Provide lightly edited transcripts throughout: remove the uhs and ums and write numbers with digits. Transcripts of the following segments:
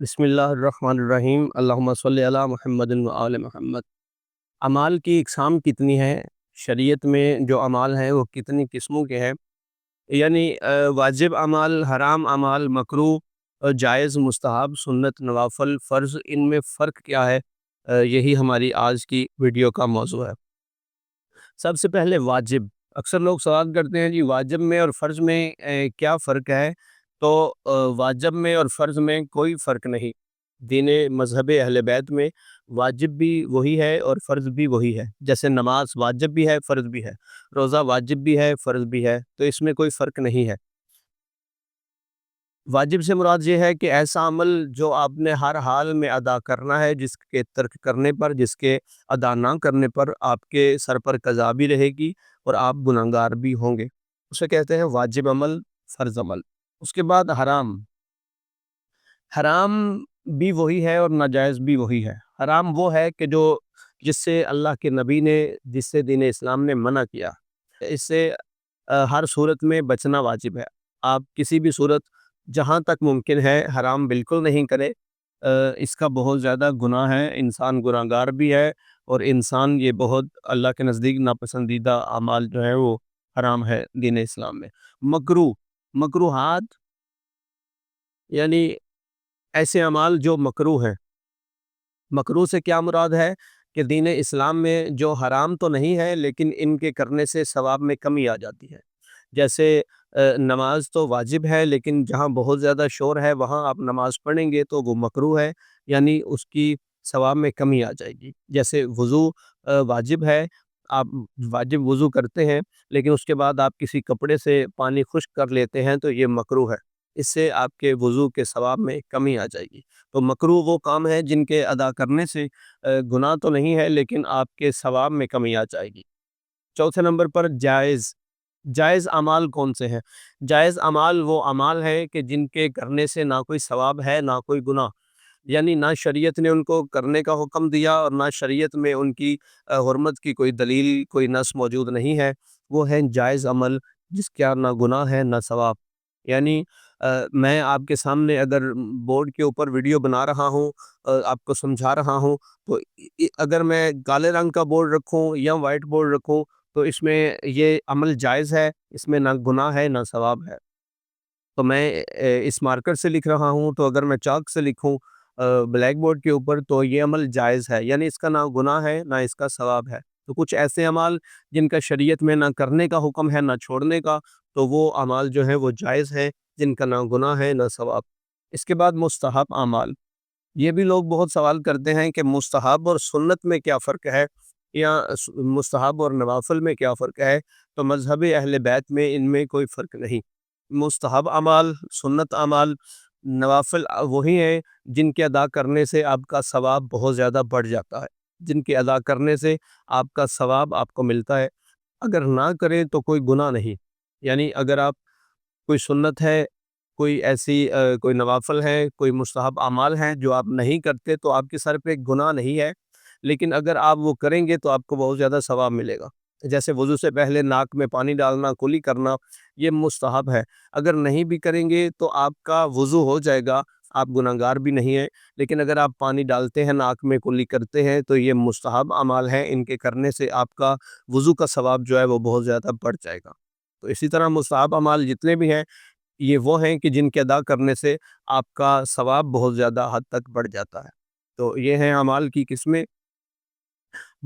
بسم اللہ الرحمن الرحیم، اللہم صلی علی محمد و آل محمد۔ اعمال کی اقسام کتنی ہیں؟ شریعت میں جو اعمال ہیں وہ کتنی قسموں کے ہیں؟ یعنی واجب اعمال، حرام اعمال، مکروہ، جائز، مستحب، سنت، نوافل، فرض، ان میں فرق کیا ہے؟ یہی ہماری آج کی ویڈیو کا موضوع ہے۔ سب سے پہلے واجب۔ اکثر لوگ سوال کرتے ہیں جی واجب میں اور فرض میں کیا فرق ہے؟ تو واجب میں اور فرض میں کوئی فرق نہیں۔ دین مذہب اہل بیت میں واجب بھی وہی ہے اور فرض بھی وہی ہے۔ جیسے نماز واجب بھی ہے، فرض بھی ہے، روزہ واجب بھی ہے، فرض بھی ہے، تو اس میں کوئی فرق نہیں ہے۔ واجب سے مراد یہ ہے کہ ایسا عمل جو آپ نے ہر حال میں ادا کرنا ہے، جس کے ترک کرنے پر، جس کے ادا نہ کرنے پر آپ کے سر پر قضا بھی رہے گی اور آپ گنہگار بھی ہوں گے، اسے کہتے ہیں واجب عمل، فرض عمل۔ اس کے بعد حرام۔ حرام بھی وہی ہے اور ناجائز بھی وہی ہے۔ حرام وہ ہے کہ جو جس سے اللہ کے نبی نے، جس سے دین اسلام نے منع کیا، اس سے ہر صورت میں بچنا واجب ہے۔ آپ کسی بھی صورت، جہاں تک ممکن ہے، حرام بالکل نہیں کرے۔ اس کا بہت زیادہ گناہ ہے، انسان گناہگار بھی ہے، اور انسان یہ بہت اللہ کے نزدیک ناپسندیدہ اعمال جو ہے وہ حرام ہے دین اسلام میں۔ مکروہ، مکروہات یعنی ایسے اعمال جو مکروہ ہیں۔ مکروہ سے کیا مراد ہے کہ دین اسلام میں جو حرام تو نہیں ہے لیکن ان کے کرنے سے ثواب میں کمی آ جاتی ہے۔ جیسے نماز تو واجب ہے لیکن جہاں بہت زیادہ شور ہے وہاں آپ نماز پڑھیں گے تو وہ مکروہ ہے، یعنی اس کی ثواب میں کمی آ جائے گی۔ جیسے وضو واجب ہے، آپ واجب وضو کرتے ہیں لیکن اس کے بعد آپ کسی کپڑے سے پانی خشک کر لیتے ہیں تو یہ مکروہ ہے، اس سے آپ کے وضو کے ثواب میں کمی آ جائے گی۔ تو مکروہ وہ کام ہے جن کے ادا کرنے سے گناہ تو نہیں ہے لیکن آپ کے ثواب میں کمی آ جائے گی۔ چوتھے نمبر پر جائز۔ جائز اعمال کون سے ہیں؟ جائز اعمال وہ اعمال ہیں کہ جن کے کرنے سے نہ کوئی ثواب ہے نہ کوئی گناہ، یعنی نہ شریعت نے ان کو کرنے کا حکم دیا اور نہ شریعت میں ان کی حرمت کی کوئی دلیل، کوئی نص موجود نہیں ہے۔ وہ ہیں جائز عمل جس کا نہ گناہ ہے نہ ثواب۔ یعنی میں آپ کے سامنے اگر بورڈ کے اوپر ویڈیو بنا رہا ہوں، آپ کو سمجھا رہا ہوں، تو اگر میں کالے رنگ کا بورڈ رکھوں یا وائٹ بورڈ رکھوں تو اس میں یہ عمل جائز ہے، اس میں نہ گناہ ہے نہ ثواب ہے۔ تو میں اس مارکر سے لکھ رہا ہوں، تو اگر میں چاک سے لکھوں بلیک بورڈ کے اوپر تو یہ عمل جائز ہے، یعنی اس کا نہ گناہ ہے نہ اس کا ثواب ہے۔ تو کچھ ایسے اعمال جن کا شریعت میں نہ کرنے کا حکم ہے نہ چھوڑنے کا، تو وہ اعمال جو ہیں وہ جائز ہیں، جن کا نہ گناہ ہے نہ ثواب۔ اس کے بعد مستحب اعمال۔ یہ بھی لوگ بہت سوال کرتے ہیں کہ مستحب اور سنت میں کیا فرق ہے، یا مستحب اور نوافل میں کیا فرق ہے؟ تو مذہب اہل بیت میں ان میں کوئی فرق نہیں۔ مستحب اعمال، سنت اعمال، نوافل وہی ہیں جن کے ادا کرنے سے آپ کا ثواب بہت زیادہ بڑھ جاتا ہے، جن کے ادا کرنے سے آپ کا ثواب آپ کو ملتا ہے۔ اگر نہ کریں تو کوئی گناہ نہیں، یعنی اگر آپ کوئی سنت ہے، کوئی ایسی کوئی نوافل ہے، کوئی مستحب اعمال ہیں جو آپ نہیں کرتے تو آپ کے سر پہ گناہ نہیں ہے، لیکن اگر آپ وہ کریں گے تو آپ کو بہت زیادہ ثواب ملے گا۔ جیسے وضو سے پہلے ناک میں پانی ڈالنا، کلی کرنا، یہ مستحب ہے۔ اگر نہیں بھی کریں گے تو آپ کا وضو ہو جائے گا، آپ گناہگار بھی نہیں ہیں، لیکن اگر آپ پانی ڈالتے ہیں، ناک میں کلی کرتے ہیں تو یہ مستحب اعمال ہیں، ان کے کرنے سے آپ کا وضو کا ثواب جو ہے وہ بہت زیادہ بڑھ جائے گا۔ تو اسی طرح مستحب اعمال جتنے بھی ہیں یہ وہ ہیں کہ جن کے ادا کرنے سے آپ کا ثواب بہت زیادہ حد تک بڑھ جاتا ہے۔ تو یہ ہیں اعمال کی قسمیں۔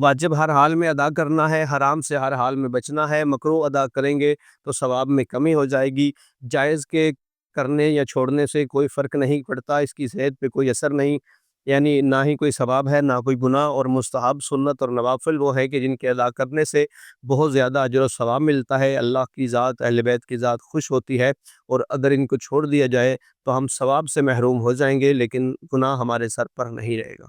واجب ہر حال میں ادا کرنا ہے، حرام سے ہر حال میں بچنا ہے، مکروہ ادا کریں گے تو ثواب میں کمی ہو جائے گی۔ جائز کے کرنے یا چھوڑنے سے کوئی فرق نہیں پڑتا، اس کی صحت پہ کوئی اثر نہیں، یعنی نہ ہی کوئی ثواب ہے نہ کوئی گناہ۔ اور مستحب، سنت اور نوافل وہ ہے کہ جن کے ادا کرنے سے بہت زیادہ اجر و ثواب ملتا ہے، اللہ کی ذات، اہل بیت کی ذات خوش ہوتی ہے، اور اگر ان کو چھوڑ دیا جائے تو ہم ثواب سے محروم ہو جائیں گے لیکن گناہ ہمارے سر پر نہیں رہے گا۔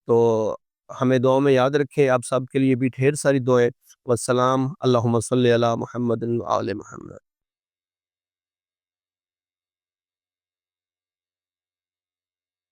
تو ہمیں دعاؤں میں یاد رکھیں، آپ سب کے لیے بھی ڈھیر ساری دعائیں۔ والسلام، اللہم صلی علی محمد و آل محمد۔